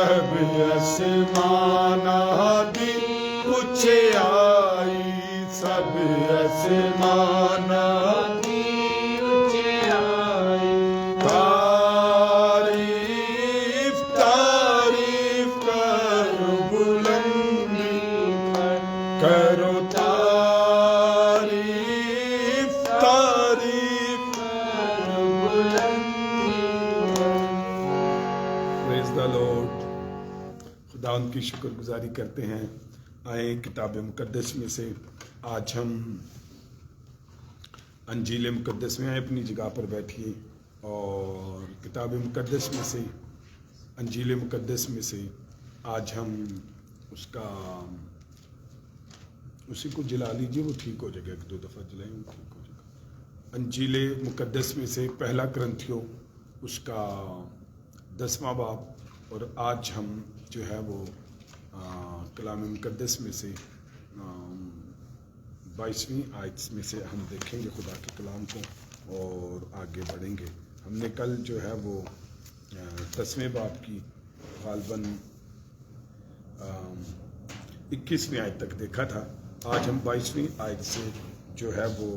سب آسماناتی اچھائی سب آسماناتی اونچائی تعریف تعریف کرو بلندی کرو تعریف تعریف پریز دا لارڈ. خدا ان کی شکر گزاری کرتے ہیں. آئیں کتاب مقدس میں سے آج ہم انجیل مقدس میں آئے. اپنی جگہ پر بیٹھیے اور کتاب مقدس میں سے انجیل مقدس میں سے آج ہم اسی کو جلا لیجیے، وہ ٹھیک ہو جائے گا. ایک دو دفعہ جلائیں وہ ٹھیک ہو جائے گا. انجیل مقدس میں سے پہلا کرنتھیوں اس کا 10واں باب، اور آج ہم جو ہے وہ کلام مقدس میں سے 22ویں آیت میں سے ہم دیکھیں گے خدا کے کلام کو اور آگے بڑھیں گے. ہم نے کل جو ہے وہ 10ویں باب کی غالباً 21ویں آیت تک دیکھا تھا. آج ہم 22ویں آیت سے جو ہے وہ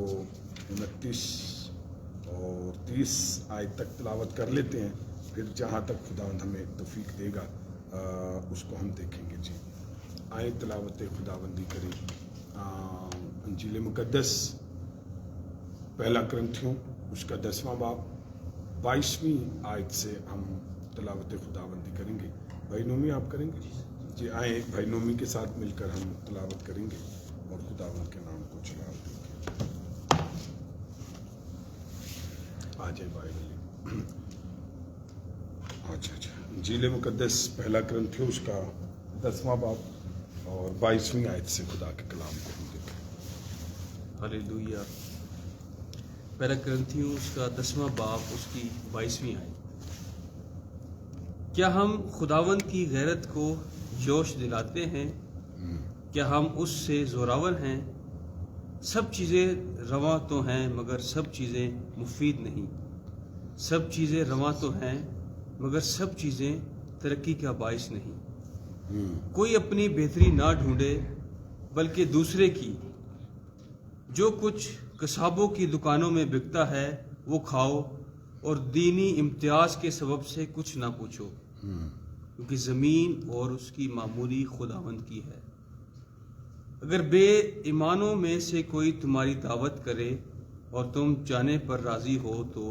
29 اور 30 آیت تک تلاوت کر لیتے ہیں، پھر جہاں تک خداوند ہمیں توفیق دے گا اس کو ہم دیکھیں گے. جی آئے تلاوت خداوندی کریں. انجیل مقدس پہلا کرنتھیوں اس کا 10واں باب 22ویں آیت سے ہم تلاوت خداوندی کریں گے. بھائی نومی آپ کریں گے؟ جی آئیں بھائی نومی کے ساتھ مل کر ہم تلاوت کریں گے اور خداوند کے نام کو چلا دیں گے. آ جائے بھائی. اچھا انجیل مقدس پہلا کرنتھیوں اس کا 10واں باب اور 22ویں آیت سے خدا کے کلام کو ہم دیکھیں. ہلیلویا. پہلا کرنتھیوں اس کا 10واں باب اس کی 22ویں آیت. کیا ہم خداوند کی غیرت کو جوش دلاتے ہیں؟ کیا ہم اس سے زوراور ہیں؟ سب چیزیں رواں تو ہیں مگر سب چیزیں مفید نہیں. سب چیزیں رواں تو ہیں مگر سب چیزیں ترقی کا باعث نہیں. کوئی اپنی بہتری نہ ڈھونڈے بلکہ دوسرے کی. جو کچھ قصابوں کی دکانوں میں بکتا ہے وہ کھاؤ اور دینی امتیاز کے سبب سے کچھ نہ پوچھو، کیونکہ زمین اور اس کی معموری خداوند کی ہے. اگر بے ایمانوں میں سے کوئی تمہاری دعوت کرے اور تم جانے پر راضی ہو تو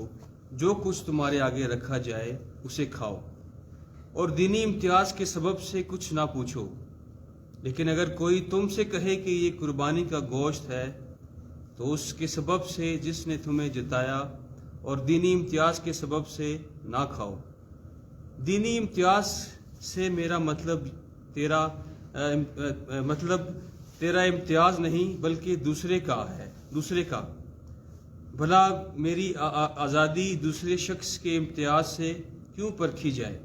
جو کچھ تمہارے آگے رکھا جائے اسے کھاؤ اور دینی امتیاز کے سبب سے کچھ نہ پوچھو. لیکن اگر کوئی تم سے کہے کہ یہ قربانی کا گوشت ہے تو اس کے سبب سے جس نے تمہیں جتایا اور دینی امتیاز کے سبب سے نہ کھاؤ. دینی امتیاز سے میرا مطلب تیرا امتیاز نہیں بلکہ دوسرے کا. بھلا میری آزادی دوسرے شخص کے امتیاز سے کیوں پرکھی جائے؟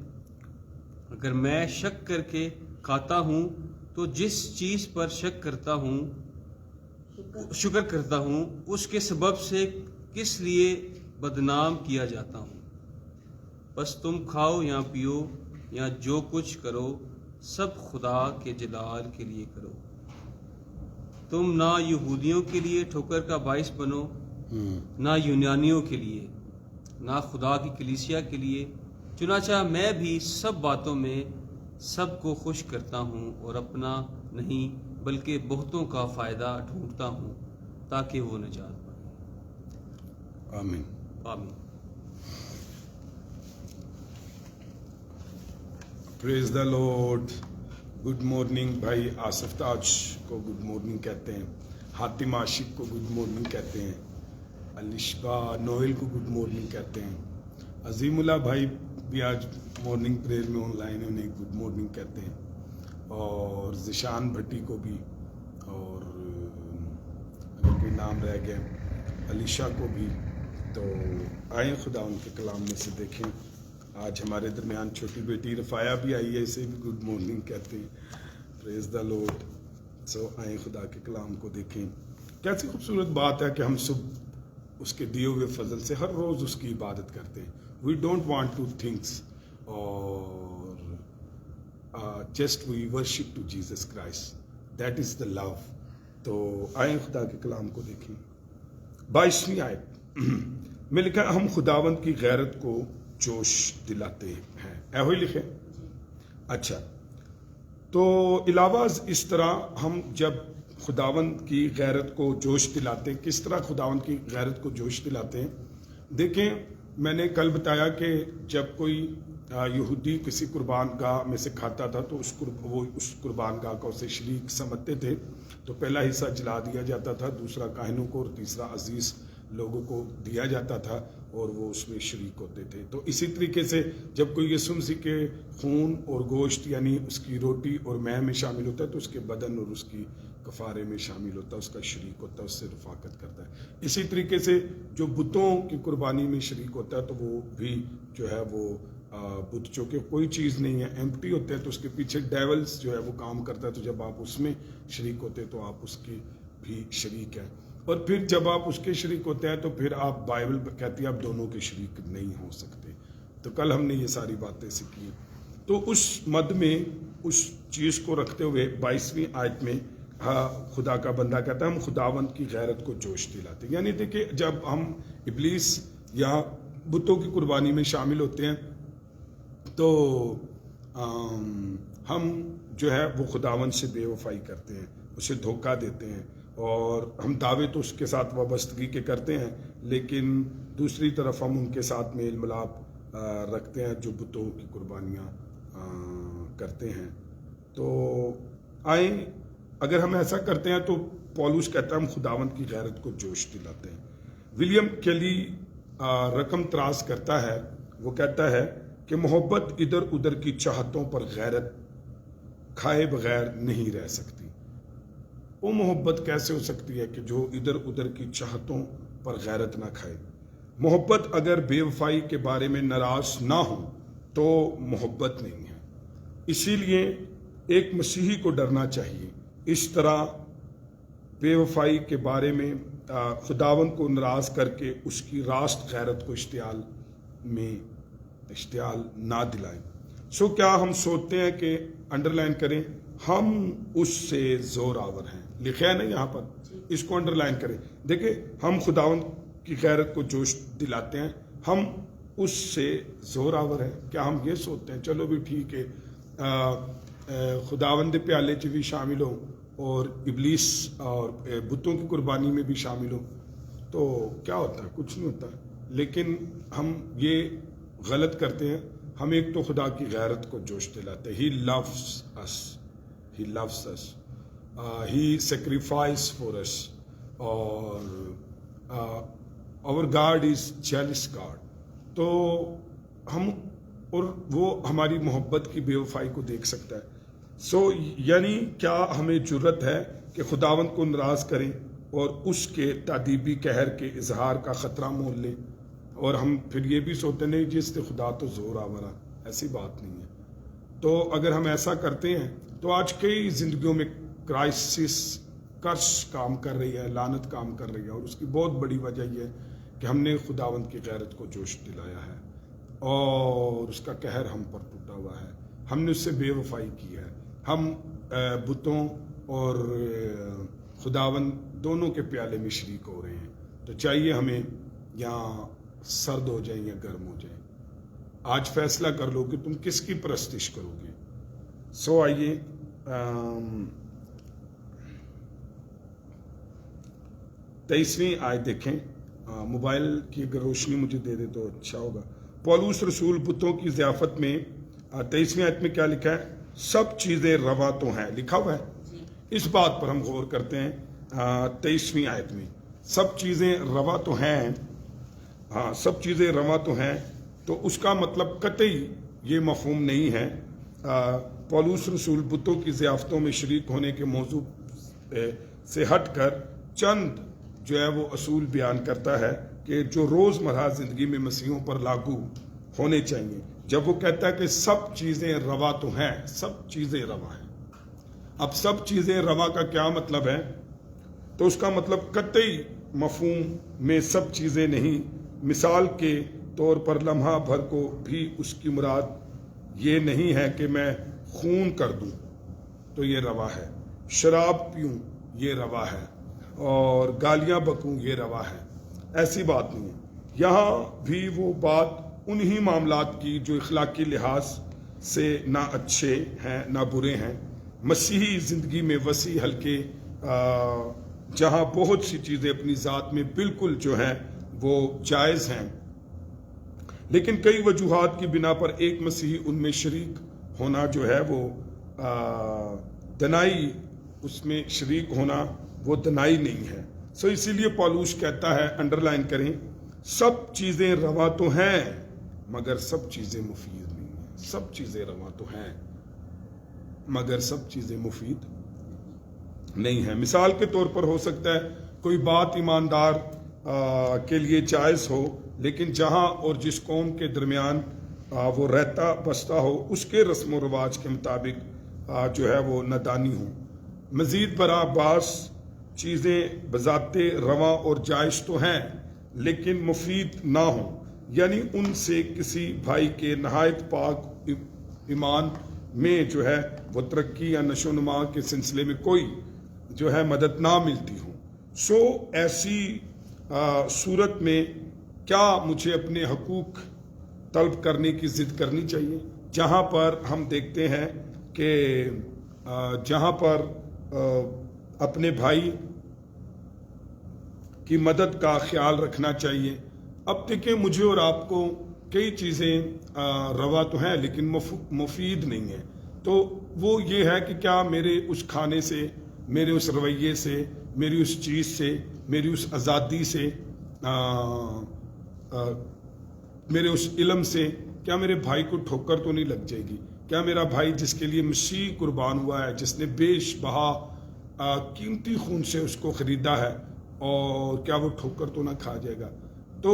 اگر میں شک کر کے کھاتا ہوں تو جس چیز پر شکر کرتا ہوں اس کے سبب سے کس لیے بدنام کیا جاتا ہوں؟ بس تم کھاؤ یا پیو یا جو کچھ کرو سب خدا کے جلال کے لیے کرو. تم نہ یہودیوں کے لیے ٹھوکر کا باعث بنو نہ یونانیوں کے لیے نہ خدا کی کلیسیا کے لیے. چنانچہ میں بھی سب باتوں میں سب کو خوش کرتا ہوں اور اپنا نہیں بلکہ بہتوں کا فائدہ ڈھونڈتا ہوں تاکہ وہ نجات پائیں. آمین. آمین. پریز دا لارڈ. گڈ مارننگ بھائی آصف تاج کو گڈ مارننگ کہتے ہیں. حاتم عاشق کو گڈ مارننگ کہتے ہیں. الشبا نوئل کو گڈ مارننگ کہتے ہیں. عظیم اللہ بھائی بھی آج مارننگ پریئر میں آن لائن انہیں گڈ مارننگ کہتے ہیں. اور ذیشان بھٹی کو بھی، اور اگر کوئی نام رہ گیا علیشا کو بھی. تو آئیں خدا ان کے کلام میں سے دیکھیں. آج ہمارے درمیان چھوٹی بیٹی رفایا بھی آئی ہے، اسے بھی گڈ مارننگ کہتے ہیں. پریز دا لارڈ. سو آئیں خدا کے کلام کو دیکھیں. کیسی خوبصورت بات ہے کہ ہم صبح اس کے دیے ہوئے فضل سے ہر روز اس کی عبادت کرتے ہیں. We don't want to thanks اور just we worship to Jesus Christ. That is the love. تو آئیں خدا کے کلام کو دیکھیں. 22ویں آیت میں لکھا ہم خداوند کی غیرت کو جوش دلاتے ہیں. ایہو ہی لکھے. اچھا تو علاوہ اس طرح ہم جب خداوند کی غیرت کو جوش دلاتے ہیں, کس طرح خداوند کی غیرت کو جوش دلاتے ہیں؟ دیکھیں میں نے کل بتایا کہ جب کوئی یہودی کسی قربان گاہ میں سے کھاتا تھا تو وہ اس قربان گاہ کو اسے شریک سمجھتے تھے, تو پہلا حصہ جلا دیا جاتا تھا, دوسرا کاہنوں کو اور تیسرا عزیز لوگوں کو دیا جاتا تھا اور وہ اس میں شریک ہوتے تھے. تو اسی طریقے سے جب کوئی یسوع مسیح کے خون اور گوشت یعنی اس کی روٹی اور مے میں شامل ہوتا ہے تو اس کے بدن اور اس کی کفارے میں شامل ہوتا ہے, اس کا شریک ہوتا ہے, اس سے رفاقت کرتا ہے. اسی طریقے سے جو بتوں کی قربانی میں شریک ہوتا ہے تو وہ بھی جو ہے وہ بت چونکہ کوئی چیز نہیں ہے, ایمپٹی ہوتے ہیں, تو اس کے پیچھے ڈیولز جو ہے وہ کام کرتا ہے. تو جب آپ اس میں شریک ہوتے ہیں تو آپ اس کی بھی شریک ہیں, اور پھر جب آپ اس کے شریک ہوتے ہیں تو پھر آپ بائبل کہتی ہے آپ دونوں کے شریک نہیں ہو سکتے. تو کل ہم نے یہ ساری باتیں سیکھی. تو اس مد میں اس چیز کو رکھتے ہوئے 22ویں آیت میں خدا کا بندہ کہتا ہے ہم خداوند کی غیرت کو جوش دلاتے ہیں. یعنی دیکھیں جب ہم ابلیس یا بتوں کی قربانی میں شامل ہوتے ہیں تو ہم جو ہے وہ خداوند سے بے وفائی کرتے ہیں, اسے دھوکہ دیتے ہیں, اور ہم دعوے تو اس کے ساتھ وابستگی کے کرتے ہیں لیکن دوسری طرف ہم ان کے ساتھ میل ملاپ رکھتے ہیں جو بتوں کی قربانیاں کرتے ہیں. تو آئیں اگر ہم ایسا کرتے ہیں تو پولس کہتا ہے ہم خداوند کی غیرت کو جوش دلاتے ہیں. ولیم کیلی رقم تراز کرتا ہے, وہ کہتا ہے کہ محبت ادھر ادھر کی چاہتوں پر غیرت کھائے بغیر نہیں رہ سکتی. وہ محبت کیسے ہو سکتی ہے کہ جو ادھر ادھر کی چاہتوں پر غیرت نہ کھائے؟ محبت اگر بے وفائی کے بارے میں ناراض نہ ہو تو محبت نہیں ہے. اسی لیے ایک مسیحی کو ڈرنا چاہیے. اس طرح بے وفائی کے بارے میں خداوند کو ناراض کر کے اس کی راست غیرت کو اشتعال نہ دلائیں. سو کیا ہم سوچتے ہیں کہ انڈر لائن کریں ہم اس سے زور آور ہیں, لکھا ہے نا یہاں پر, اس کو انڈر لائن کریں. دیکھیں ہم خداوند کی غیرت کو جوش دلاتے ہیں, ہم اس سے زور آور ہیں. کیا ہم یہ سوچتے ہیں چلو بھی ٹھیک ہے خداوند پیالے چ بھی شامل ہوں اور ابلیس اور بتوں کی قربانی میں بھی شامل ہوں تو کیا ہوتا ہے؟ کچھ نہیں ہوتا. لیکن ہم یہ غلط کرتے ہیں. ہم ایک تو خدا کی غیرت کو جوش دلاتے ہیں. He loves us. He sacrificed for us. اور our God is jealous God. تو ہم اور وہ ہماری محبت کی بے وفائی کو دیکھ سکتا ہے. یعنی کیا ہمیں جرت ہے کہ خداوند کو ناراض کریں اور اس کے تادیبی قہر کے اظہار کا خطرہ مول لیں, اور ہم پھر یہ بھی سوچتے نہیں جس سے خدا تو زور آورا؟ ایسی بات نہیں ہے. تو اگر ہم ایسا کرتے ہیں تو آج کئی زندگیوں میں کرائسس کرش کام کر رہی ہے, لعنت کام کر رہی ہے, اور اس کی بہت بڑی وجہ یہ ہے کہ ہم نے خداوند کی غیرت کو جوش دلایا ہے اور اس کا قہر ہم پر ٹوٹا ہوا ہے. ہم نے اس سے بے وفائی کی ہے. ہم بتوں اور خداوند دونوں کے پیالے میں شریک ہو رہے ہیں. تو چاہیے ہمیں یہاں سرد ہو جائیں یا گرم ہو جائیں. آج فیصلہ کر لو کہ تم کس کی پرستش کرو گے. سو آئیے تیسویں آیت دیکھیں. موبائل کی اگر روشنی مجھے دے دے تو اچھا ہوگا. پولس رسول بتوں کی ضیافت میں 23ویں آیت میں کیا لکھا ہے؟ سب چیزیں روا تو ہیں. لکھا ہوا ہے. اس بات پر ہم غور کرتے ہیں. 23ویں آیت میں سب چیزیں روا تو ہیں. ہاں سب چیزیں روا تو ہیں, تو اس کا مطلب قطعی یہ مفہوم نہیں ہے. پولس رسول بتوں کی ضیافتوں میں شریک ہونے کے موضوع سے ہٹ کر چند جو ہے وہ اصول بیان کرتا ہے کہ جو روزمرہ زندگی میں مسیحوں پر لاگو ہونے چاہیے. جب وہ کہتا ہے کہ سب چیزیں روا تو ہیں, سب چیزیں روا ہیں. اب سب چیزیں روا کا کیا مطلب ہے؟ تو اس کا مطلب قطعی مفہوم میں سب چیزیں نہیں. مثال کے طور پر لمحہ بھر کو بھی اس کی مراد یہ نہیں ہے کہ میں خون کر دوں تو یہ روا ہے، شراب پیوں یہ روا ہے، اور گالیاں بکوں یہ روا ہے، ایسی بات نہیں ہے۔ یہاں بھی وہ بات انہی معاملات کی جو اخلاقی لحاظ سے نہ اچھے ہیں نہ برے ہیں، مسیحی زندگی میں وسیع حلقے جہاں بہت سی چیزیں اپنی ذات میں بالکل جو ہیں وہ جائز ہیں، لیکن کئی وجوہات کی بنا پر ایک مسیحی ان میں شریک ہونا جو ہے وہ دنائی، اس میں شریک ہونا وہ دنائی نہیں ہے۔ سو اسی لیے پالوس کہتا ہے، انڈرلائن کریں، سب چیزیں روا تو ہیں مگر سب چیزیں مفید نہیں ہیں۔ سب چیزیں روا تو ہیں مگر سب چیزیں مفید نہیں ہیں۔ مثال کے طور پر ہو سکتا ہے کوئی بات ایماندار کے لیے جائز ہو، لیکن جہاں اور جس قوم کے درمیان وہ رہتا بستا ہو اس کے رسم و رواج کے مطابق جو ہے وہ نادانی ہو۔ مزید برآں بعض چیزیں بذات رواں اور جائز تو ہیں لیکن مفید نہ ہوں، یعنی ان سے کسی بھائی کے نہایت پاک ایمان میں جو ہے وہ ترقی یا نشو و نما کے سلسلے میں کوئی جو ہے مدد نہ ملتی ہو۔ سو ایسی صورت میں کیا مجھے اپنے حقوق طلب کرنے کی ضد کرنی چاہیے؟ جہاں پر ہم دیکھتے ہیں کہ جہاں پر اپنے بھائی کی مدد کا خیال رکھنا چاہیے۔ اب دیکھیں، مجھے اور آپ کو کئی چیزیں روا تو ہیں لیکن مفید نہیں ہیں، تو وہ یہ ہے کہ کیا میرے اس کھانے سے، میرے اس رویے سے، میری اس چیز سے، میری اس آزادی سے، میرے اس علم سے کیا میرے بھائی کو ٹھوکر تو نہیں لگ جائے گی؟ کیا میرا بھائی جس کے لیے مسیح قربان ہوا ہے، جس نے بیش بہا قیمتی خون سے اس کو خریدا ہے، اور کیا وہ ٹھوکر تو نہ کھا جائے گا؟ تو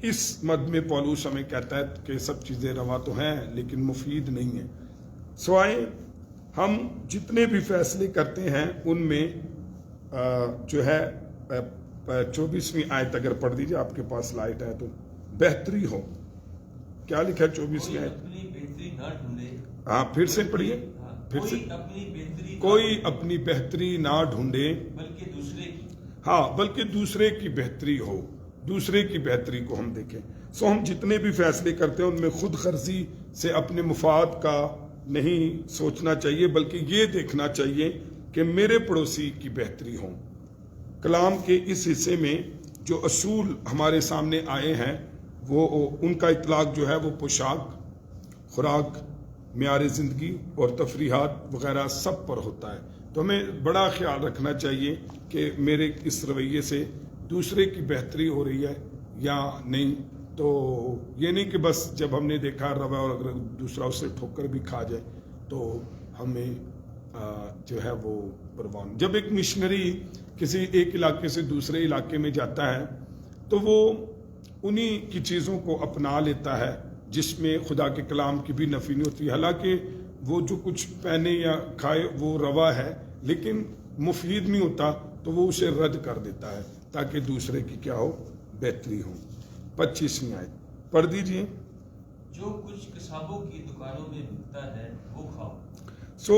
اس مد میں پالوس ہمیں کہتا ہے کہ سب چیزیں روا تو ہیں لیکن مفید نہیں ہیں۔ سوائے ہم جتنے بھی فیصلے کرتے ہیں ان میں جو ہے 24ویں آیت اگر پڑھ دیجیے، آپ کے پاس لائٹ ہے تو، بہتری ہو۔ کیا لکھا ہے 24ویں آیت؟ اپنی بہتری نہ ڈھونڈے، ہاں پھر سے پڑھیے، پھر سے۔ کوئی اپنی بہتری نہ ڈھونڈے بلکہ دوسرے کی، ہاں بلکہ دوسرے کی بہتری ہو، دوسرے کی بہتری کو ہم دیکھیں۔ سو ہم جتنے بھی فیصلے کرتے ہیں ان میں خود غرضی سے اپنے مفاد کا نہیں سوچنا چاہیے، بلکہ یہ دیکھنا چاہیے کہ میرے پڑوسی کی بہتری ہو۔ کلام کے اس حصے میں جو اصول ہمارے سامنے آئے ہیں وہ ان کا اطلاق جو ہے وہ پوشاک، خوراک، معیار زندگی اور تفریحات وغیرہ سب پر ہوتا ہے۔ تو ہمیں بڑا خیال رکھنا چاہیے کہ میرے اس رویے سے دوسرے کی بہتری ہو رہی ہے یا نہیں۔ تو یہ نہیں کہ بس جب ہم نے دیکھا روا اور اگر دوسرا اس سے ٹھوکر بھی کھا جائے تو ہمیں جو ہے وہ پروان۔ جب ایک مشنری کسی ایک علاقے سے دوسرے علاقے میں جاتا ہے تو وہ انہی کی چیزوں کو اپنا لیتا ہے جس میں خدا کے کلام کی بھی نفی نہیں ہوتی، حالانکہ وہ جو کچھ پہنے یا کھائے وہ روا ہے لیکن مفید نہیں ہوتا، تو وہ اسے رد کر دیتا ہے تاکہ دوسرے کی کیا ہو، بہتری ہو۔ 25ویں آیت پڑھ دیجئے۔ جو کچھ قصابوں کی دکانوں میں ملتا ہے وہ کھاؤ۔ سو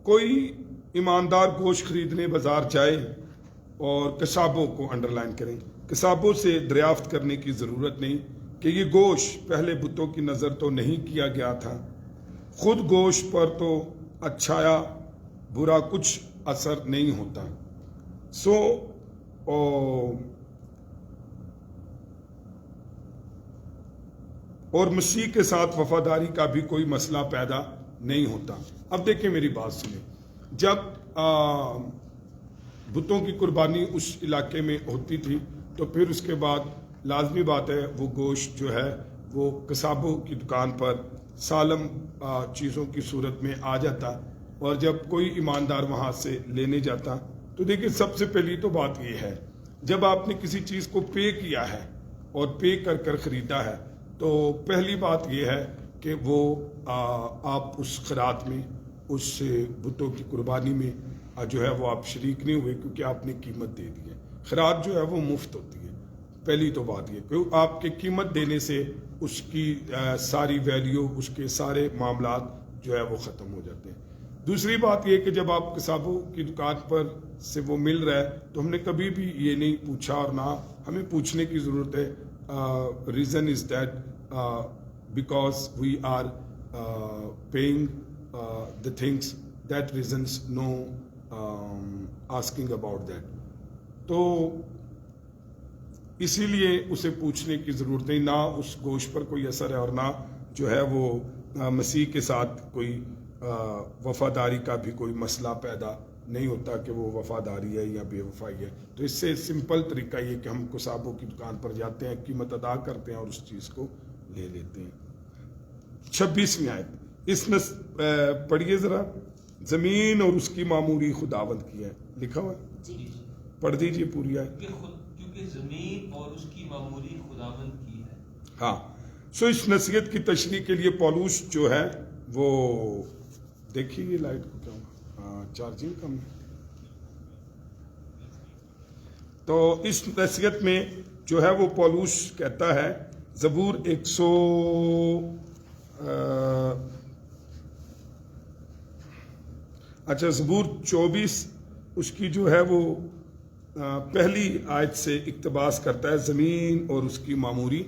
کوئی ایماندار گوشت خریدنے بازار جائے، اور قصابوں کو انڈرلائن کریں، قصابوں سے دریافت کرنے کی ضرورت نہیں کہ یہ گوشت پہلے بتوں کی نظر تو نہیں کیا گیا تھا، خود گوشت پر تو اچھا یا برا کچھ اثر نہیں ہوتا۔ سو اور مسیح کے ساتھ وفاداری کا بھی کوئی مسئلہ پیدا نہیں ہوتا۔ اب دیکھیں میری بات سنیں، جب بتوں کی قربانی اس علاقے میں ہوتی تھی تو پھر اس کے بعد لازمی بات ہے وہ گوشت جو ہے وہ قصابوں کی دکان پر سالم چیزوں کی صورت میں آ جاتا، اور جب کوئی ایماندار وہاں سے لینے جاتا تو دیکھیں سب سے پہلی تو بات یہ ہے، جب آپ نے کسی چیز کو پے کیا ہے اور پے کر خریدا ہے تو پہلی بات یہ ہے کہ وہ آپ اس خیرات میں، اس بتوں کی قربانی میں جو ہے وہ آپ شریک نہیں ہوئے، کیونکہ آپ نے قیمت دے دی ہے۔ خیرات جو ہے وہ مفت ہوتی ہے، پہلی تو بات یہ کہ آپ کے قیمت دینے سے اس کی ساری ویلیو، اس کے سارے معاملات جو ہے وہ ختم ہو جاتے ہیں۔ دوسری بات یہ کہ جب آپ کتابوں کی دکان پر سے وہ مل رہا ہے تو ہم نے کبھی بھی یہ نہیں پوچھا اور نہ ہمیں پوچھنے کی ضرورت ہے۔ Reason is that because we are paying the things, that reasons no asking about that. تو اسی لیے اسے پوچھنے کی ضرورت نہیں، نہ اس گوشت پر کوئی اثر ہے اور نہ جو ہے وہ مسیح کے ساتھ کوئی وفاداری کا بھی کوئی مسئلہ پیدا نہیں ہوتا کہ وہ وفاداری ہے یا بے وفائی ہے۔ تو اس سے سمپل طریقہ یہ کہ ہم قصابوں کی دکان پر جاتے ہیں، قیمت ادا کرتے ہیں اور اس چیز کو لے لیتے ہیں۔ 26ویں آیت اس میں پڑھیے ذرا، زمین اور اس کی معموری خداوند کی ہے، لکھا ہوا ہے، پڑھ دیجئے پوری آیت۔ کیونکہ زمین اور اس کی معموری خداوند کی ہے۔ ہاں، سو اس نصیحت کی تشریح کے لیے پولوس جو ہے وہ، دیکھیے یہ لائٹ کو کیا ہوا، چارجنگ کم ہے۔ تو اس نصیحت میں جو ہے وہ پولوس کہتا ہے، زبور 24 اس کی جو ہے وہ پہلی آیت سے اقتباس کرتا ہے، زمین اور اس کی معموری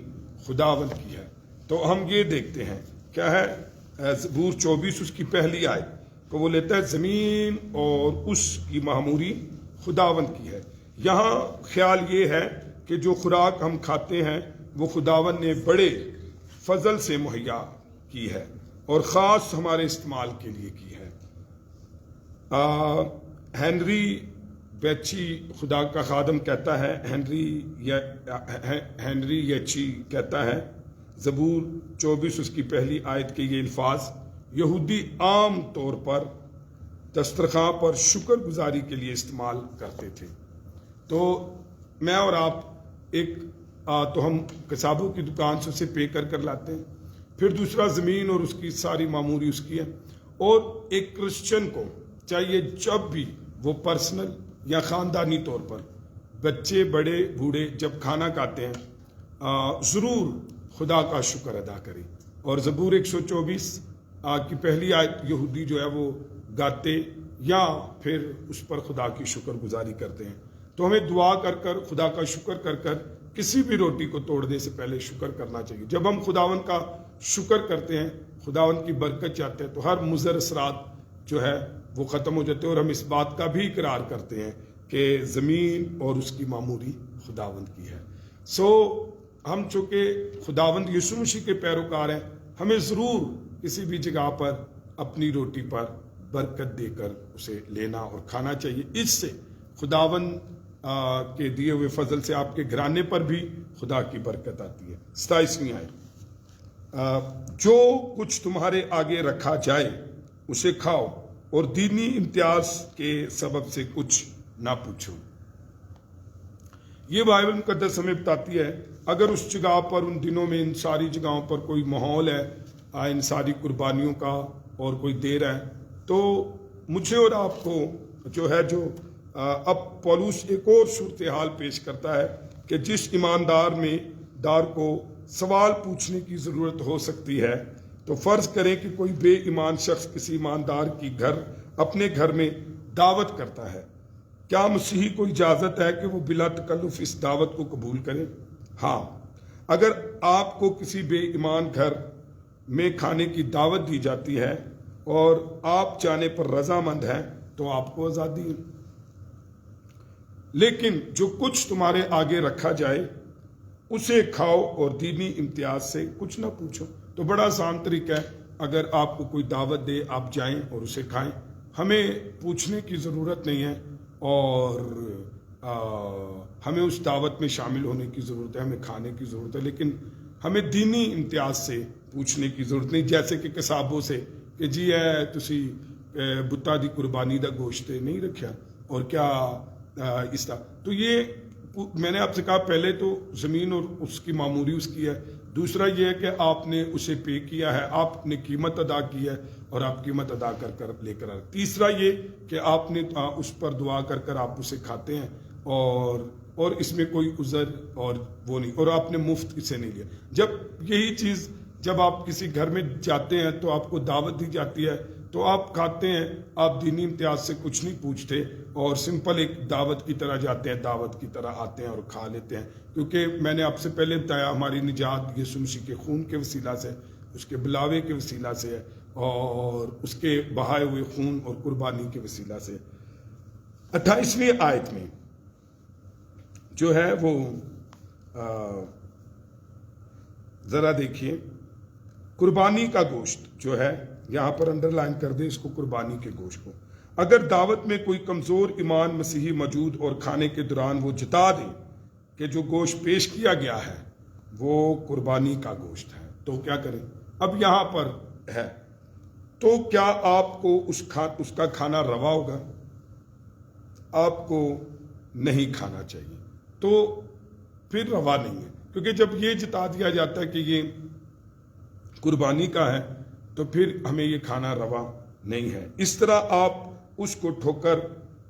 خداوند کی ہے۔ تو ہم یہ دیکھتے ہیں کیا ہے، زبور 24 اس کی پہلی آیت کو وہ لیتا ہے، زمین اور اس کی معموری خداوند کی ہے۔ یہاں خیال یہ ہے کہ جو خوراک ہم کھاتے ہیں وہ خداوند نے بڑے فضل سے مہیا کی ہے اور خاص ہمارے استعمال کے لیے کی ہے۔ ہنری بیچی خدا کا خادم کہتا ہے، ہنری یچی کہتا ہے، زبور 24 اس کی پہلی آیت کے یہ الفاظ یہودی عام طور پر دسترخوان پر شکر گزاری کے لیے استعمال کرتے تھے۔ تو میں اور آپ تو ہم قصابوں کی دکان سے اسے پے کر لاتے ہیں، پھر دوسرا زمین اور اس کی ساری معموری اس کی ہے۔ اور ایک کرسچن کو چاہیے جب بھی وہ پرسنل یا خاندانی طور پر، بچے بڑے بوڑھے جب کھانا کھاتے ہیں ضرور خدا کا شکر ادا کریں۔ اور زبور 124 کی پہلی آیت یہودی جو ہے وہ گاتے یا پھر اس پر خدا کی شکر گزاری کرتے ہیں۔ تو ہمیں دعا کر خدا کا شکر کر کسی بھی روٹی کو توڑنے سے پہلے شکر کرنا چاہیے۔ جب ہم خداوند کا شکر کرتے ہیں، خداوند کی برکت چاہتے ہیں، تو ہر مضر اثرات جو ہے وہ ختم ہو جاتے ہیں، اور ہم اس بات کا بھی اقرار کرتے ہیں کہ زمین اور اس کی معموری خداوند کی ہے۔ سو ہم چونکہ خداوند یسوع مسیح کے پیروکار ہیں، ہمیں ضرور کسی بھی جگہ پر اپنی روٹی پر برکت دے کر اسے لینا اور کھانا چاہیے۔ اس سے خداوند کے دیے ہوئے فضل سے آپ کے گھرانے پر بھی خدا کی برکت آتی ہے۔ 27ویں آیت، جو کچھ تمہارے آگے رکھا جائے اسے کھاؤ اور دینی امتیاز کے سبب سے کچھ نہ پوچھو۔ یہ بائبل مقدس ہمیں بتاتی ہے، اگر اس جگہ پر ان دنوں میں ان ساری جگہوں پر کوئی ماحول ہے ان ساری قربانیوں کا اور کوئی دے رہا ہے، تو مجھے اور آپ کو جو ہے جو اب پولوس ایک اور صورتحال پیش کرتا ہے کہ جس ایماندار کو سوال پوچھنے کی ضرورت ہو سکتی ہے، تو فرض کریں کہ کوئی بے ایمان شخص کسی ایماندار کی اپنے گھر میں دعوت کرتا ہے، کیا مسیحی کو اجازت ہے کہ وہ بلا تکلف اس دعوت کو قبول کریں؟ ہاں، اگر آپ کو کسی بے ایمان گھر میں کھانے کی دعوت دی جاتی ہے اور آپ جانے پر رضامند ہیں تو آپ کو آزادی ہے، لیکن جو کچھ تمہارے آگے رکھا جائے اسے کھاؤ اور دینی امتیاز سے کچھ نہ پوچھو۔ تو بڑا آسان طریقہ ہے، اگر آپ کو کوئی دعوت دے آپ جائیں اور اسے کھائیں، ہمیں پوچھنے کی ضرورت نہیں ہے اور ہمیں اس دعوت میں شامل ہونے کی ضرورت ہے، ہمیں کھانے کی ضرورت ہے، لیکن ہمیں دینی امتیاز سے پوچھنے کی ضرورت نہیں، جیسے کہ قصابوں سے کہ جی تسی بتا دی قربانی دا گوشت نہیں رکھا اور کیا اس طرح۔ تو یہ میں نے آپ سے کہا، پہلے تو زمین اور اس کی معموری اس کی ہے، دوسرا یہ ہے کہ آپ نے اسے پے کیا ہے، آپ نے قیمت ادا کی ہے اور آپ قیمت ادا کر لے کر آئے۔ تیسرا یہ کہ آپ نے اس پر دعا کر آپ اسے کھاتے ہیں اور اس میں کوئی عذر اور وہ نہیں، اور آپ نے مفت اسے نہیں لیا. جب یہی چیز جب آپ کسی گھر میں جاتے ہیں تو آپ کو دعوت دی جاتی ہے تو آپ کھاتے ہیں، آپ دینی امتیاز سے کچھ نہیں پوچھتے اور سمپل ایک دعوت کی طرح جاتے ہیں، دعوت کی طرح آتے ہیں اور کھا لیتے ہیں. کیونکہ میں نے آپ سے پہلے بتایا ہماری نجات یسوع مسیح کے خون کے وسیلہ سے، اس کے بلاوے کے وسیلہ سے ہے اور اس کے بہائے ہوئے خون اور قربانی کے وسیلہ سے. 28ویں آیت میں جو ہے وہ ذرا دیکھیے، قربانی کا گوشت جو ہے، یہاں پر انڈر لائن کر دیں اس کو، قربانی کے گوشت کو. اگر دعوت میں کوئی کمزور ایمان مسیحی موجود اور کھانے کے دوران وہ جتا دے کہ جو گوشت پیش کیا گیا ہے وہ قربانی کا گوشت ہے، تو کیا کریں؟ اب یہاں پر ہے تو کیا آپ کو اس کا کھانا روا ہوگا؟ آپ کو نہیں کھانا چاہیے، تو پھر روا نہیں ہے. کیونکہ جب یہ جتا دیا جاتا ہے کہ یہ قربانی کا ہے تو پھر ہمیں یہ کھانا روا نہیں ہے. اس طرح آپ اس کو ٹھوکر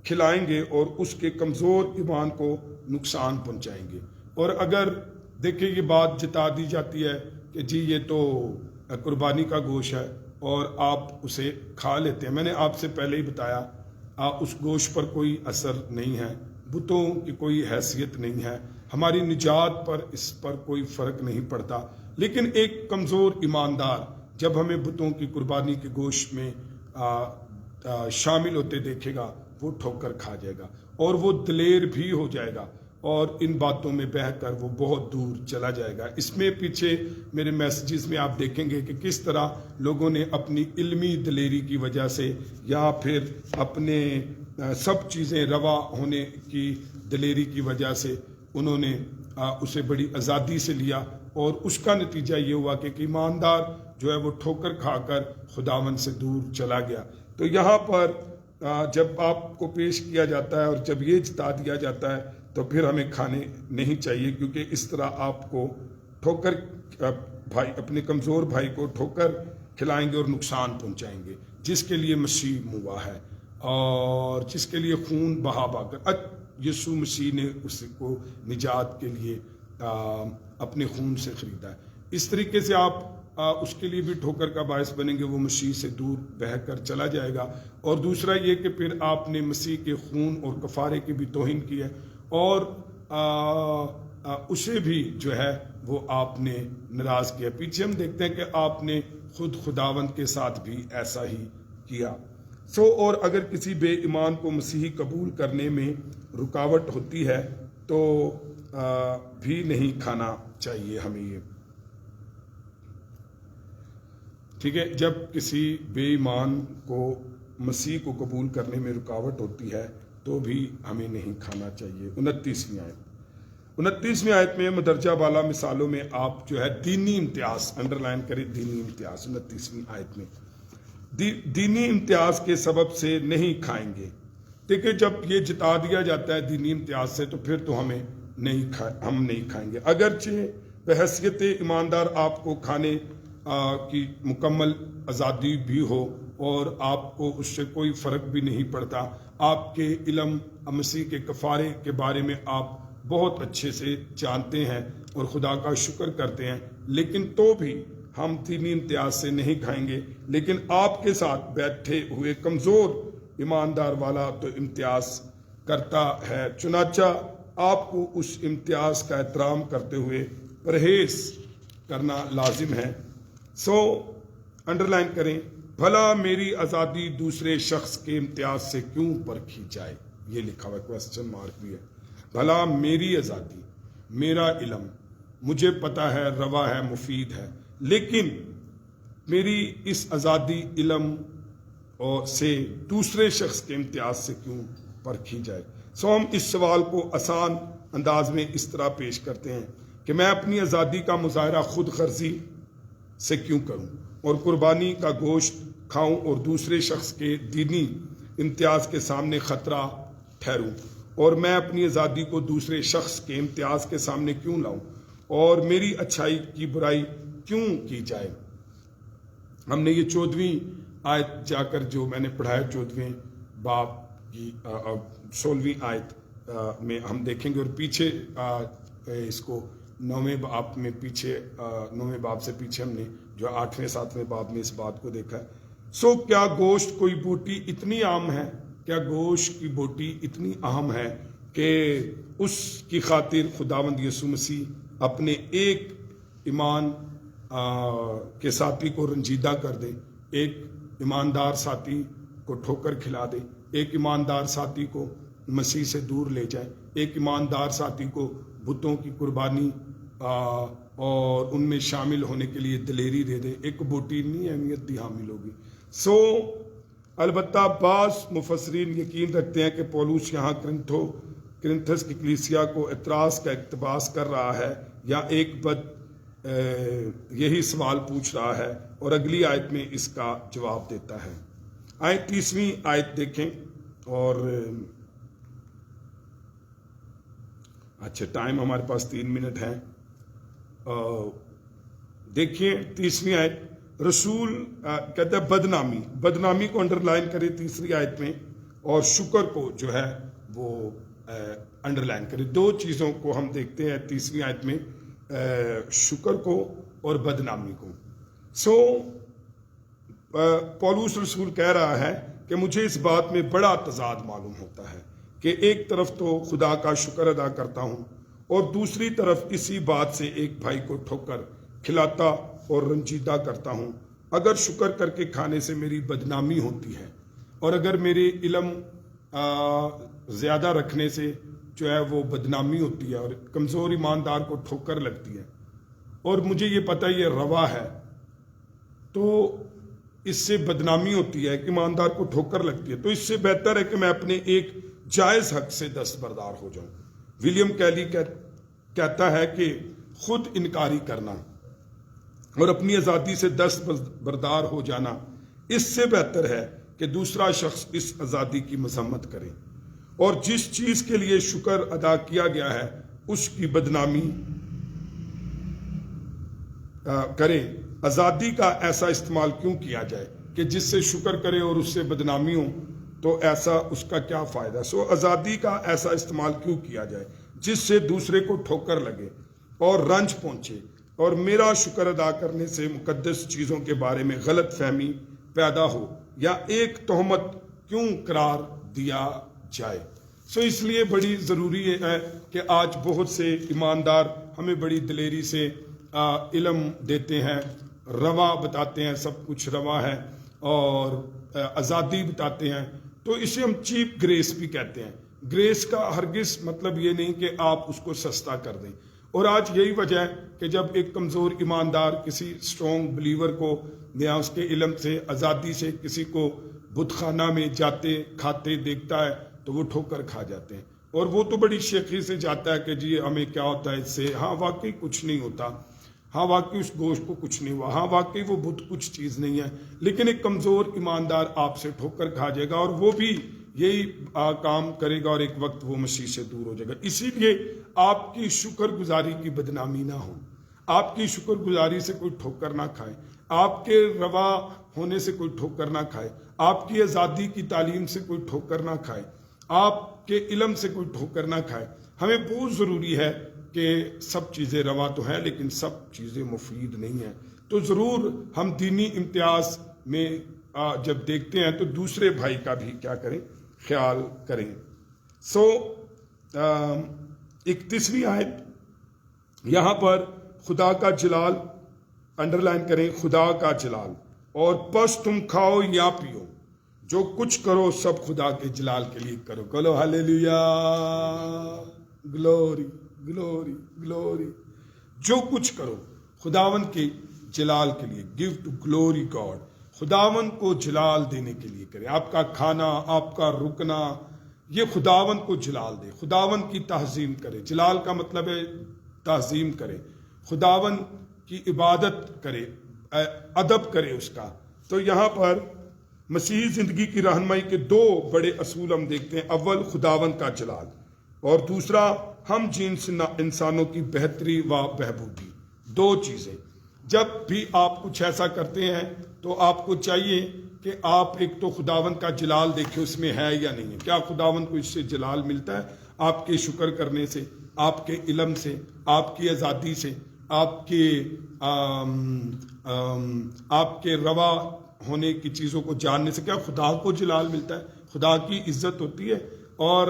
کھلائیں گے اور اس کے کمزور ایمان کو نقصان پہنچائیں گے. اور اگر دیکھیں یہ بات جتا دی جاتی ہے کہ جی یہ تو قربانی کا گوشت ہے اور آپ اسے کھا لیتے ہیں، میں نے آپ سے پہلے ہی بتایا اس گوشت پر کوئی اثر نہیں ہے، بتوں کی کوئی حیثیت نہیں ہے، ہماری نجات پر اس پر کوئی فرق نہیں پڑتا. لیکن ایک کمزور ایماندار جب ہمیں بتوں کی قربانی کے گوشت میں شامل ہوتے دیکھے گا وہ ٹھوکر کھا جائے گا اور وہ دلیر بھی ہو جائے گا اور ان باتوں میں بہہ کر وہ بہت دور چلا جائے گا. اس میں پیچھے میرے میسیجز میں آپ دیکھیں گے کہ کس طرح لوگوں نے اپنی علمی دلیری کی وجہ سے یا پھر اپنے سب چیزیں روا ہونے کی دلیری کی وجہ سے انہوں نے اسے بڑی آزادی سے لیا اور اس کا نتیجہ یہ ہوا کہ ایماندار جو ہے وہ ٹھوکر کھا کر خداوند سے دور چلا گیا. تو یہاں پر جب آپ کو پیش کیا جاتا ہے اور جب یہ جتا دیا جاتا ہے تو پھر ہمیں کھانے نہیں چاہیے، کیونکہ اس طرح آپ کو ٹھوکر بھائی اپنے کمزور بھائی کو ٹھوکر کھلائیں گے اور نقصان پہنچائیں گے، جس کے لیے مسیح ہوا ہے اور جس کے لیے خون بہا کر یسوع مسیح نے اس کو نجات کے لیے اپنے خون سے خریدا ہے. اس طریقے سے آپ اس کے لیے بھی ٹھوکر کا باعث بنیں گے، وہ مسیح سے دور بہہ کر چلا جائے گا. اور دوسرا یہ کہ پھر آپ نے مسیح کے خون اور کفارے کی بھی توہین کی ہے اور اسے بھی جو ہے وہ آپ نے ناراض کیا. پیچھے ہم دیکھتے ہیں کہ آپ نے خود خداوند کے ساتھ بھی ایسا ہی کیا. اور اگر کسی بے ایمان کو مسیحی قبول کرنے میں رکاوٹ ہوتی ہے تو بھی نہیں کھانا چاہیے ہمیں یہ. ٹھیک ہے، جب کسی بے ایمان کو مسیح کو قبول کرنے میں رکاوٹ ہوتی ہے تو بھی ہمیں نہیں کھانا چاہیے. 29ویں آیت میں مدرجہ بالا مثالوں میں آپ جو ہے دینی امتیاز، انڈرلائن کریں دینی امتیاز. 29ویں آیت میں دینی امتیاز کے سبب سے نہیں کھائیں گے. دیکھیں جب یہ جتا دیا جاتا ہے دینی امتیاز سے تو پھر تو ہم نہیں کھائیں گے. اگرچہ بحیثیت ایماندار آپ کو کھانے کی مکمل آزادی بھی ہو اور آپ کو اس سے کوئی فرق بھی نہیں پڑتا، آپ کے علم مسیح کے کفارے کے بارے میں آپ بہت اچھے سے جانتے ہیں اور خدا کا شکر کرتے ہیں، لیکن تو بھی ہم دینی امتیاز سے نہیں کھائیں گے. لیکن آپ کے ساتھ بیٹھے ہوئے کمزور ایماندار والا تو امتیاز کرتا ہے، چنانچہ آپ کو اس امتیاز کا احترام کرتے ہوئے پرہیز کرنا لازم ہے. انڈرلائن کریں، بھلا میری آزادی دوسرے شخص کے امتیاز سے کیوں پرکھی جائے. یہ لکھا ہوا کوسچن مارک بھی ہے. بھلا میری آزادی، میرا علم مجھے پتا ہے روا ہے، مفید ہے، لیکن میری اس آزادی علم سے دوسرے شخص کے امتیاز سے کیوں پرکھی جائے. ہم اس سوال کو آسان انداز میں اس طرح پیش کرتے ہیں کہ میں اپنی آزادی کا مظاہرہ خود غرضی سے کیوں کروں اور قربانی کا گوشت کھاؤں اور دوسرے شخص کے دینی امتیاز کے سامنے خطرہ ٹھہروں، اور میں اپنی آزادی کو دوسرے شخص کے امتیاز کے سامنے کیوں لاؤں اور میری اچھائی کی برائی کیوں کی جائے. ہم نے یہ 14ویں آیت جا کر جو میں نے پڑھایا 14ویں باب کی 16ویں آیت میں ہم دیکھیں گے، اور پیچھے اس کو 9ویں باب میں پیچھے 9ویں باب سے پیچھے ہم نے جو 8ویں 7ویں باب میں اس بات کو دیکھا ہے. سو کیا گوشت کوئی بوٹی اتنی عام ہے، کیا گوشت کی بوٹی اتنی اہم ہے کہ اس کی خاطر خداوند یسوع مسیح اپنے ایک ایمان کے ساتھی کو رنجیدہ کر دے، ایک ایماندار ساتھی کو ٹھوکر کھلا دے، ایک ایماندار ساتھی کو مسیح سے دور لے جائے، ایک ایماندار ساتھی کو بتوں کی قربانی اور ان میں شامل ہونے کے لیے دلیری دے دے، ایک بوٹی نہیں اہمیت دی حامل ہوگی. سو البتہ بعض مفسرین یقین رکھتے ہیں کہ پولوس یہاں کرنتھس کی کلیسیا کو اعتراض کا اقتباس کر رہا ہے، یا ایک یہی سوال پوچھ رہا ہے، اور اگلی آیت میں اس کا جواب دیتا ہے. آئیں 30ویں آیت دیکھیں. اور اچھا ٹائم ہمارے پاس 3 منٹ ہے. دیکھیں 30ویں آیت. رسول کہتا ہے بدنامی کو انڈر لائن کرے 3ری آیت میں، اور شکر کو جو ہے وہ انڈر لائن کرے. 2 چیزوں کو ہم دیکھتے ہیں 30ویں آیت میں، شکر کو اور بدنامی کو. سو پولوس رسول کہہ رہا ہے کہ مجھے اس بات میں بڑا تضاد معلوم ہوتا ہے کہ ایک طرف تو خدا کا شکر ادا کرتا ہوں، اور دوسری طرف اسی بات سے ایک بھائی کو ٹھوکر کھلاتا اور رنجیدہ کرتا ہوں. اگر شکر کر کے کھانے سے میری بدنامی ہوتی ہے، اور اگر میرے علم زیادہ رکھنے سے جو ہے وہ بدنامی ہوتی ہے، اور کمزور ایماندار کو ٹھوکر لگتی ہے، اور مجھے یہ پتہ یہ روا ہے، تو اس سے بدنامی ہوتی ہے کہ ایماندار کو ٹھوکر لگتی ہے، تو اس سے بہتر ہے کہ میں اپنے ایک جائز حق سے دستبردار ہو جاؤں. ولیم کیلی کہتا ہے کہ خود انکاری کرنا اور اپنی آزادی سے دستبردار ہو جانا اس سے بہتر ہے کہ دوسرا شخص اس آزادی کی مذمت کرے، اور جس چیز کے لیے شکر ادا کیا گیا ہے اس کی بدنامی کرے. آزادی کا ایسا استعمال کیوں کیا جائے کہ جس سے شکر کرے اور اس سے بدنامی ہو، تو ایسا اس کا کیا فائدہ. سو آزادی کا ایسا استعمال کیوں کیا جائے جس سے دوسرے کو ٹھوکر لگے اور رنج پہنچے، اور میرا شکر ادا کرنے سے مقدس چیزوں کے بارے میں غلط فہمی پیدا ہو، یا ایک تہمت کیوں قرار دیا جائے. سو اس لیے بڑی ضروری ہے کہ آج بہت سے ایماندار ہمیں بڑی دلیری سے علم دیتے ہیں، روا بتاتے ہیں، سب کچھ روا ہے، اور آزادی بتاتے ہیں، تو اسے ہم چیپ گریس بھی کہتے ہیں. گریس کا ہرگز مطلب یہ نہیں کہ آپ اس کو سستا کر دیں. اور آج یہی وجہ ہے کہ جب ایک کمزور ایماندار کسی اسٹرانگ بلیور کو یا اس کے علم سے آزادی سے کسی کو بت خانہ میں جاتے کھاتے دیکھتا ہے تو وہ ٹھوکر کھا جاتے ہیں، اور وہ تو بڑی شیخی سے جاتا ہے کہ جی ہمیں کیا ہوتا ہے اس سے، ہاں واقعی کچھ نہیں ہوتا، ہاں واقعی اس گوشت کو کچھ نہیں ہوا، ہاں واقعی وہ بت کچھ چیز نہیں ہے. لیکن ایک کمزور ایماندار آپ سے ٹھوکر کھا جائے گا، اور وہ بھی یہی کام کرے گا، اور ایک وقت وہ مسیح سے دور ہو جائے گا. اسی لیے آپ کی شکر گزاری کی بدنامی نہ ہو، آپ کی شکر گزاری سے کوئی ٹھوکر نہ کھائے، آپ کے روا ہونے سے کوئی ٹھوکر نہ کھائے، آپ کی آزادی کی تعلیم سے کوئی ٹھوکر نہ کھائے، آپ کے علم سے کوئی ٹھوکر نہ کھائے. ہمیں بہت ضروری ہے کہ سب چیزیں روا تو ہیں لیکن سب چیزیں مفید نہیں ہیں. تو ضرور ہم دینی امتیاز میں جب دیکھتے ہیں تو دوسرے بھائی کا بھی کیا کریں، خیال کریں. سو 31ویں آیت، یہاں پر خدا کا جلال انڈر لائن کریں، خدا کا جلال. اور پس تم کھاؤ یا پیو، جو کچھ کرو سب خدا کے جلال کے لیے کرو. کہو ہلیلویا، گلوری گلوری گلوری. جو کچھ کرو خداون کے جلال کے لیے، گیو ٹو گلوری گاڈ، خداون کو جلال دینے کے لیے کرے. آپ کا کھانا، آپ کا رکنا، یہ خداون کو جلال دے، خداون کی تعظیم کرے. جلال کا مطلب ہے تعظیم کرے، خداون کی عبادت کرے، ادب کرے اس کا. تو یہاں پر مسیحی زندگی کی رہنمائی کے 2 بڑے اصول ہم دیکھتے ہیں. اول خداون کا جلال، اور دوسرا ہم جنس انسانوں کی بہتری و بہبودی. 2 چیزیں. جب بھی آپ کچھ ایسا کرتے ہیں تو آپ کو چاہیے کہ آپ ایک تو خداون کا جلال دیکھیں اس میں ہے یا نہیں ہے، کیا خداون کو اس سے جلال ملتا ہے. آپ کے شکر کرنے سے، آپ کے علم سے، آپ کی آزادی سے، آپ کے روا ہونے کی چیزوں کو جاننے سے کیا خدا کو جلال ملتا ہے، خدا کی عزت ہوتی ہے؟ اور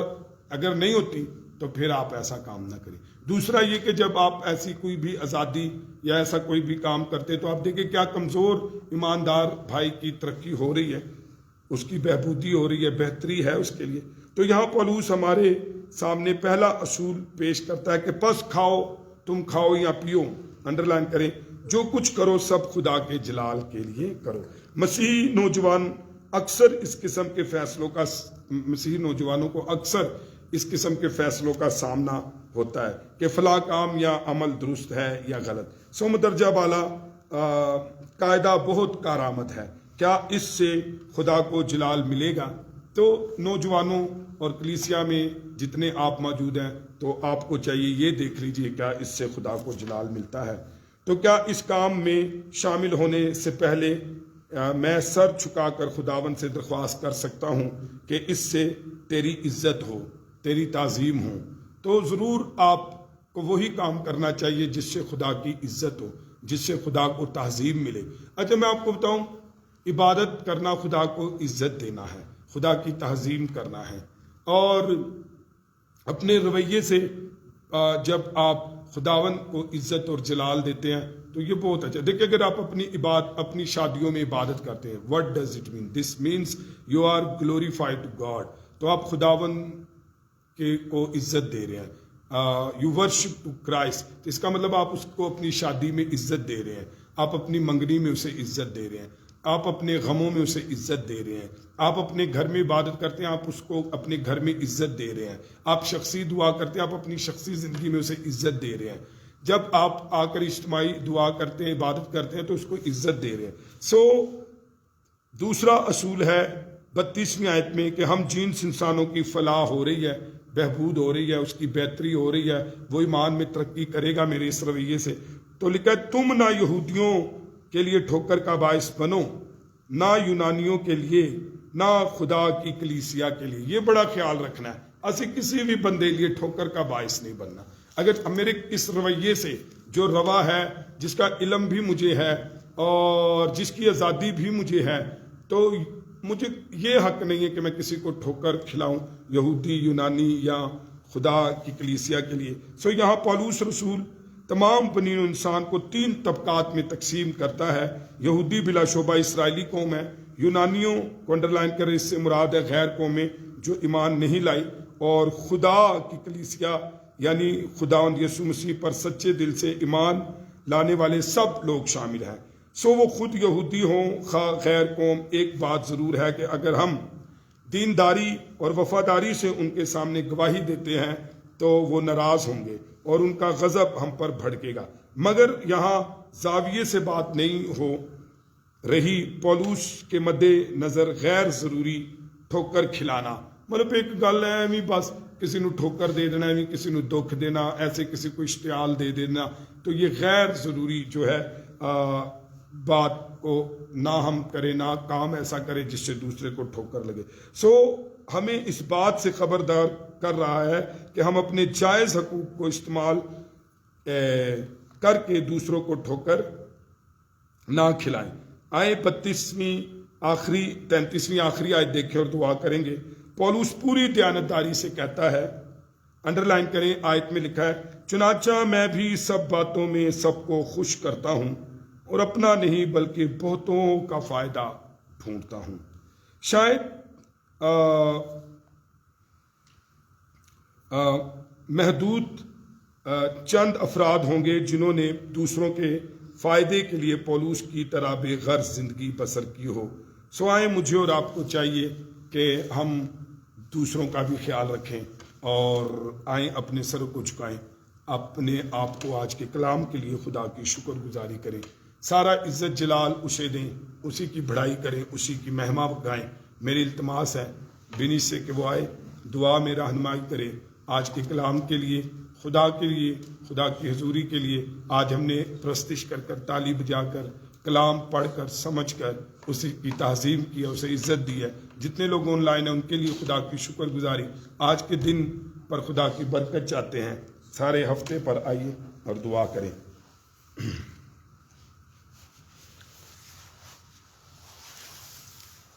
اگر نہیں ہوتی تو پھر آپ ایسا کام نہ کریں۔ دوسرا یہ کہ جب آپ ایسی کوئی بھی آزادی یا ایسا کوئی بھی کام کرتے تو آپ دیکھیں کیا کمزور ایماندار بھائی کی ترقی ہو رہی ہے، اس کی بہبودی ہو رہی ہے، بہتری ہے اس کے لیے۔ تو یہاں پولوس ہمارے سامنے پہلا اصول پیش کرتا ہے کہ پس کھاؤ، تم کھاؤ یا پیو، انڈرلائن کریں، جو کچھ کرو سب خدا کے جلال کے لیے کرو۔ مسیحی نوجوانوں کو اکثر اس قسم کے فیصلوں کا سامنا ہوتا ہے کہ فلاں کام یا عمل درست ہے یا غلط۔ سوم درجہ بالا قاعدہ بہت کارآمد ہے، کیا اس سے خدا کو جلال ملے گا؟ تو نوجوانوں اور کلیسیا میں جتنے آپ موجود ہیں تو آپ کو چاہیے یہ دیکھ لیجئے کیا اس سے خدا کو جلال ملتا ہے۔ تو کیا اس کام میں شامل ہونے سے پہلے میں سر چھکا کر خداوند سے درخواست کر سکتا ہوں کہ اس سے تیری عزت ہو، تیری تعظیم ہو؟ تو ضرور آپ کو وہی کام کرنا چاہیے جس سے خدا کی عزت ہو، جس سے خدا کو تعظیم ملے۔ اچھا میں آپ کو بتاؤں، عبادت کرنا خدا کو عزت دینا ہے، خدا کی تعظیم کرنا ہے، اور اپنے رویے سے جب آپ خداوند کو عزت اور جلال دیتے ہیں تو یہ بہت اچھا۔ دیکھیں اگر آپ اپنی شادیوں میں عبادت کرتے ہیں، what does it mean? This means you are glorified to God. تو آپ خداوند کو عزت دے رہے ہیں، you worship to Christ. تو اس کا مطلب آپ اس کو اپنی شادی میں عزت دے رہے ہیں، آپ اپنی منگنی میں اسے عزت دے رہے ہیں، آپ اپنے غموں میں اسے عزت دے رہے ہیں، آپ اپنے گھر میں عبادت کرتے ہیں، آپ اس کو اپنے گھر میں عزت دے رہے ہیں، آپ شخصی دعا کرتے ہیں، آپ اپنی شخصی زندگی میں اسے عزت دے رہے ہیں، جب آپ آ کر اجتماعی دعا کرتے ہیں، عبادت کرتے ہیں تو اس کو عزت دے رہے ہیں۔ دوسرا اصول ہے 32ویں آیت میں کہ ہم جنس انسانوں کی فلاح ہو رہی ہے، بہبود ہو رہی ہے، اس کی بہتری ہو رہی ہے، وہ ایمان میں ترقی کرے گا میرے اس رویے سے۔ تو لکھا ہے تم نہ یہودیوں کے لیے ٹھوکر کا باعث بنو، نہ یونانیوں کے لیے، نہ خدا کی کلیسیا کے لیے۔ یہ بڑا خیال رکھنا ہے، اسے کسی بھی بندے لیے ٹھوکر کا باعث نہیں بننا۔ اگر میرے اس رویے سے جو روا ہے، جس کا علم بھی مجھے ہے اور جس کی آزادی بھی مجھے ہے، تو مجھے یہ حق نہیں ہے کہ میں کسی کو ٹھوکر کھلاؤں، یہودی، یونانی یا خدا کی کلیسیا کے لیے۔ یہاں پولوس رسول تمام بنی انسان کو 3 طبقات میں تقسیم کرتا ہے۔ یہودی بلا شبہ اسرائیلی قوم ہے، یونانیوں کو انڈرلائن کرے، اس سے مراد ہے غیر قومیں جو ایمان نہیں لائی، اور خدا کی کلیسیا یعنی خداوند یسوع مسیح پر سچے دل سے ایمان لانے والے سب لوگ شامل ہیں۔ وہ خود یہودی ہوں خواہ غیر قوم، ایک بات ضرور ہے کہ اگر ہم دینداری اور وفاداری سے ان کے سامنے گواہی دیتے ہیں تو وہ ناراض ہوں گے اور ان کا غضب ہم پر بھڑکے گا۔ مگر یہاں زاویے سے بات نہیں ہو رہی، پولوس کے مد نظر غیر ضروری ٹھوکر کھلانا، مطلب ایک گل ہے ایویں بس کسی نو ٹھوکر دے دینا، ایویں کسی نو دکھ دینا، ایسے کسی کو اشتعال دے دینا، تو یہ غیر ضروری جو ہے بات کو نہ ہم کرے، نہ کام ایسا کرے جس سے دوسرے کو ٹھوکر لگے۔ ہمیں اس بات سے خبردار کر رہا ہے کہ ہم اپنے جائز حقوق کو استعمال کر کے دوسروں کو ٹھوکر نہ کھلائیں۔ آئے 33ویں آخری آیت دیکھیں اور دعا کریں گے۔ پولوس پوری دیانتداری سے کہتا ہے، انڈرلائن کریں، آیت میں لکھا ہے، چنانچہ میں بھی سب باتوں میں سب کو خوش کرتا ہوں اور اپنا نہیں بلکہ بہتوں کا فائدہ ڈھونڈتا ہوں۔ شاید محدود چند افراد ہوں گے جنہوں نے دوسروں کے فائدے کے لیے پولوس کی طرح بے غرض زندگی بسر کی ہو۔ آئیں مجھے اور آپ کو چاہیے کہ ہم دوسروں کا بھی خیال رکھیں اور آئیں اپنے سر کو جھکائیں، اپنے آپ کو آج کے کلام کے لیے خدا کی شکر گزاری کریں، سارا عزت جلال اسے دیں، اسی کی بڑائی کریں، اسی کی مہما گائیں۔ میری التماس ہے بنی سے کہ وہ آئے، دعا میں رہنمائی کرے آج کے کلام کے لیے، خدا کے لیے، خدا کی حضوری کے لیے۔ آج ہم نے پرستش کر کر، تالی بجا کر، کلام پڑھ کر، سمجھ کر اسی کی تعظیم کی ہے، اسے عزت دی ہے۔ جتنے لوگ آن لائن ہیں ان کے لیے خدا کی شکر گزاری۔ آج کے دن پر خدا کی برکت چاہتے ہیں، سارے ہفتے پر آئیے اور دعا کریں۔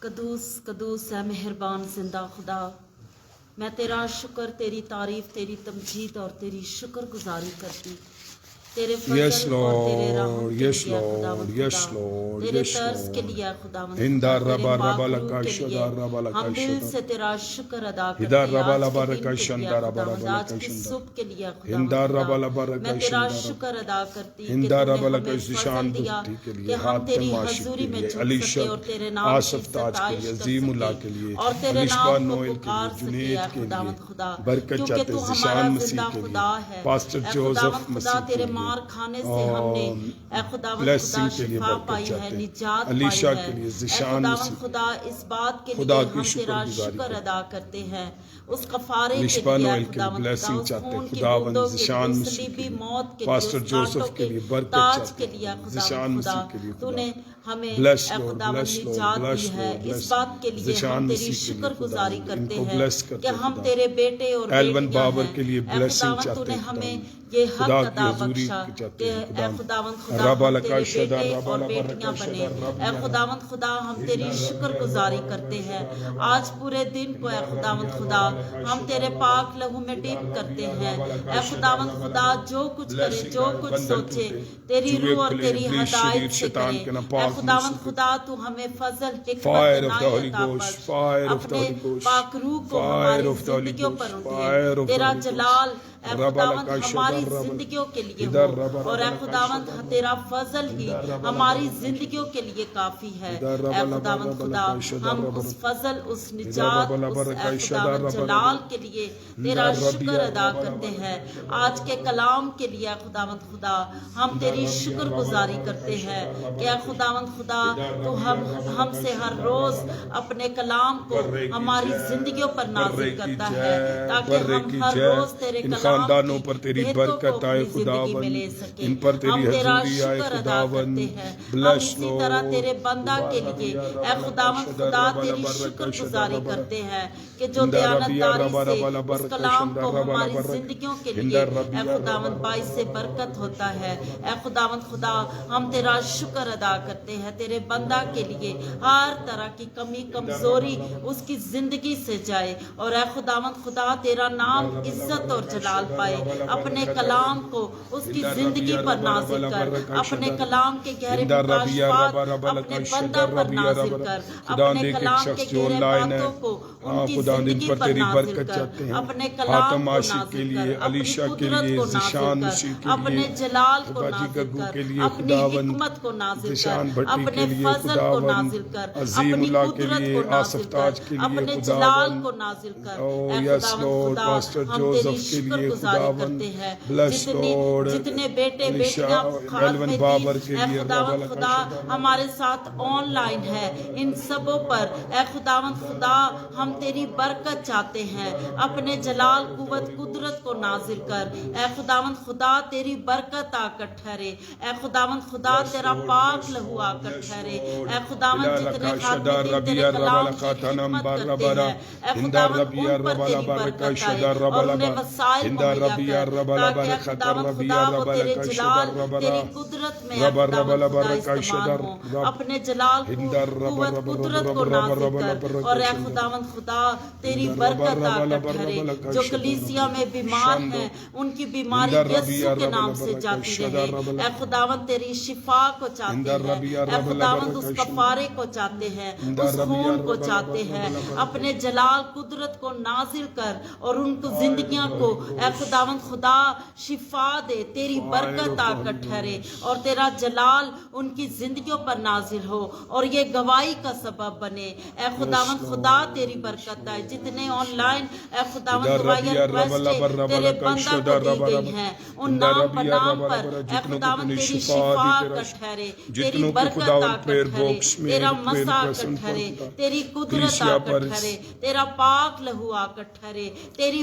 قدوس قدوس ہے مہربان زندہ خدا، میں تیرا شکر، تیری تعریف، تیری تمجید اور تیری شکر گزاری کرتی، تیرے Yes, فضل اور تیرے رحم Lord. کے Yes, لیے Lord. خداوند Yes, خدا، Lord. تیرے Yes, طرز Lord. کے لیے خداوند ہندا خدا، ربا تیرے ربا پاک لکا روح کے شدا ربا لیے لکا ہم دل شدا سے تیرا شکر ادا کرتے ہدا ہیں، ربا آج لبا کے رکا دن کے شندا لیے ربا خداوند، ربا آج لکا کی شندا صبح کے لیے ہندا خداوند ربا خدا، لبا رکا میں تیرا شندا شکر ادا کرتی کہ ہندا تو نے ربا لکا ہمیں ذیشان فضل دیا بستی کے کہ لیے، ہم حاتم تیری عاشق حضوری کے میں لیے، جھک علی سکے اور شب تیرے نام کی آصف تاج کے ستائش لیے، کر عظیم اللہ کے سکے لیے، اور تیرے علیشبہ نام کو نوئل کے لیے، پکار سکے جنید اے کے لیے خداوند خدا، برکت کیونکہ چاہتے تو ہیں، ہمارا ذیشان مسیح زندہ کے خدا لیے، ہے پاسٹر اے جوزف خداوند خدا، مسیح کے تیرے لیے، مار کھانے سے ہم نے اے خداوند خدا بلیسنگ کے لیے شفا برکت پائی ہے، چاہتے ہیں، نجات پائی علیشا ہے کے لیے، اے ذیشان خداوند مسیح خدا، اس بات کے خدا لیے کی ہم تیرا شکر گزاری شکر کریں۔ ادا کرتے ہیں، اس کفارے کے علیشبہ لیے اے نوئل کے لیے خداوند خدا، بلیسنگ اس چاہتے ہیں، خون کی خداوند بوندوں کے ذیشان لیے، مسیح کے صلیبی لیے، موت کے لیے، پاسٹر اس جوزف کانٹوں کے کے لیے برکت تاج چاہتے کے ہیں، لیے ذیشان خداوند خدا، مسیح کے لیے تو خدا نے ہمیں بلیس اے لارڈ، خداوند بلیس لارڈ، نجات بلیس دی ہے، لارڈ، اس بلیس بات کے لیے ذیشان ہم تیری مسیح کے لیے شکر گزاری خداوند ان کرتے کو ہیں بلیس کرتے کہ ہم خدا۔ تیرے بیٹے اور ایلون بیٹیاں بابر ہیں کے لیے اے بلیسنگ خداوند، تو چاہتے نے ہیں ہمیں خداوند، یہ خدا حق کی عطا حضوری بخشا چاہتے کہ ہیں اے خداوند، خداوند خدا ربا ہم لکا تیرے شدا بیٹے ربا اور لبا بیٹیاں رکا بنے، شدا اے خداوند خدا ہم تیری شکر گزاری کرتے ہیں، آج پورے دن کو اے خداوند خدا ہم تیرے پاک لہو میں ڈپ کرتے ہیں، اے خداوند خدا جو کچھ کرے، جو کچھ سوچے، تیری روح اور تیری ہدایت سے کرے، اے خداوند خدا تو ہمیں فضل، حکمت، Fire of the Inayat Holy عطا Ghost, Bakhsh, fire of the اپنے Holy Ghost, پاک روح کو fire ہماری of the Holy زندگیوں Ghost, پر fire اٹھے، of the تیرا Holy Ghost. جلال اے ربا خداوند لکا ہماری شدا ربا زندگیوں کے لیے ادھر ہو، ربا اور اے لکا خداوند شدا تیرا فضل ہی ادھر ربا ہماری لکا زندگیوں کے لیے کافی ہے، ادھر ربا اے لبا خداوند ربا خدا لکا شدا ہم ربا اس فضل، اس ادھر نجات، ربا لبا اس اے رکا شدا خداوند ربا جلال ربا کے لیے تیرا ادھر شکر ربیا ادا ربا کرتے ربا ہیں، آج کے کلام کے لیے اے خداوند خدا ہم تیری شکر گزاری کرتے ہیں کہ اے خداوند خدا تو ہم سے ہر روز اپنے کلام کو ہماری زندگیوں پر نازل کرتا ہے، تاکہ ہم ہر روز تیرے ان کلام خاندانوں کی پر تیری بہتوں کو برکت آئے اپنی زندگی میں لے خداوند، سکیں، ان پر ہم تیری تیرا حضوری آئے شکر ادا خداوند، کرتے ہیں، ہم بلیس اسی طرح تیرے بندہ کے لارڈ لیے اے خداوند خدا تیری شکر گزاری کرتے ہیں کہ جو دیانتداری سے اس کلام کو ہماری زندگیوں کے لیے اے خداوند باعث سے برکت ہوتا ہے، اے خداوند خدا ہم تیرا شکر ادا کرتے ہیں، تیرے بندہ کے لیے ہر طرح کی کمی کمزوری اس کی زندگی سے جائے، اور اے خداوند خدا تیرا نام عزت اور جلال پائے، اپنے کلام کو اس کی زندگی پر نازل کر، اپنے کلام کے گہرے مکاشفات اپنے بندہ پر نازل کر، اپنے کلام کے گہرے باتوں کو ان کی زندگی پر نازل کر، اپنے کلام کو نازل کر، اپنی قدرت کو نازل کر، اپنے جلال کو نازل کر، اپنی حکمت کو نازل کر، اپنے فضل کو نازل کر، اپنی قدرت کو نازل کر، اپنے جلال کو نازل کر، اے خداوند خدا ہم تیری شکر گزاری کرتے ہیں، جتنے بیٹے بیٹیاں خاتمے دی اے خداوند خدا ہمارے ساتھ آن لائن ہے، ان سبوں پر اے خداوند خدا ہم تیری برکت چاہتے ہیں، اپنے جلال قوت قدرت کو نازل کر، اے خداوند خدا تیری برکت آ کر ٹھہرے، اے خداوند خدا تیرا پاک لہو آ کر ٹھہرے، اے خداوند جتنے خاتمے دین تیرے کلام کی خدمت کرتے ہیں اے خداوند ان پر تیری برکت آئے اور انہیں وسائل مہیا کر، تاکہ اے خداوند خدا وہ تیرے جلال تیری قدرت میں اے خداوند خدا استعمال ہوں، اپنے جلال قوت قدرت کو نازل کر، اور اے خداوند خدا تیری برکت آ کر ٹھہرے، جو کلیسیا میں بیمار ہیں ان کی بیماری یسوع کے نام سے جاتی رہے، اے خداوند تیری شفا کو چاہتے ہیں، اے خداوند اس کفارے کو چاہتے ہیں، اس خون کو چاہتے ہیں، اپنے جلال قدرت کو نازل کر اور ان کو زندگیاں کو اے خداوند خدا شفا دے، تیری برکت آ کر ٹھہرے اور تیرا جلال ان کی زندگیوں پر نازل ہو اور یہ گواہی کا سبب بنے، اے خداوند خدا تیری برکت آئے، جتنے آن لائن اے خداوند گواہیاں ریکویسٹیں تیرے بندہ کو دی گئی ہیں ان نام بنام پر اے خداوند تیری شفا کا ٹھہرے، تیری برکت آ کر ٹھہرے، تیرا مسا آ کر ٹھہرے، تیری قدرت آ کر ٹھہرے، تیرا پاک لہو آ کر ٹھہرے، تیری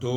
2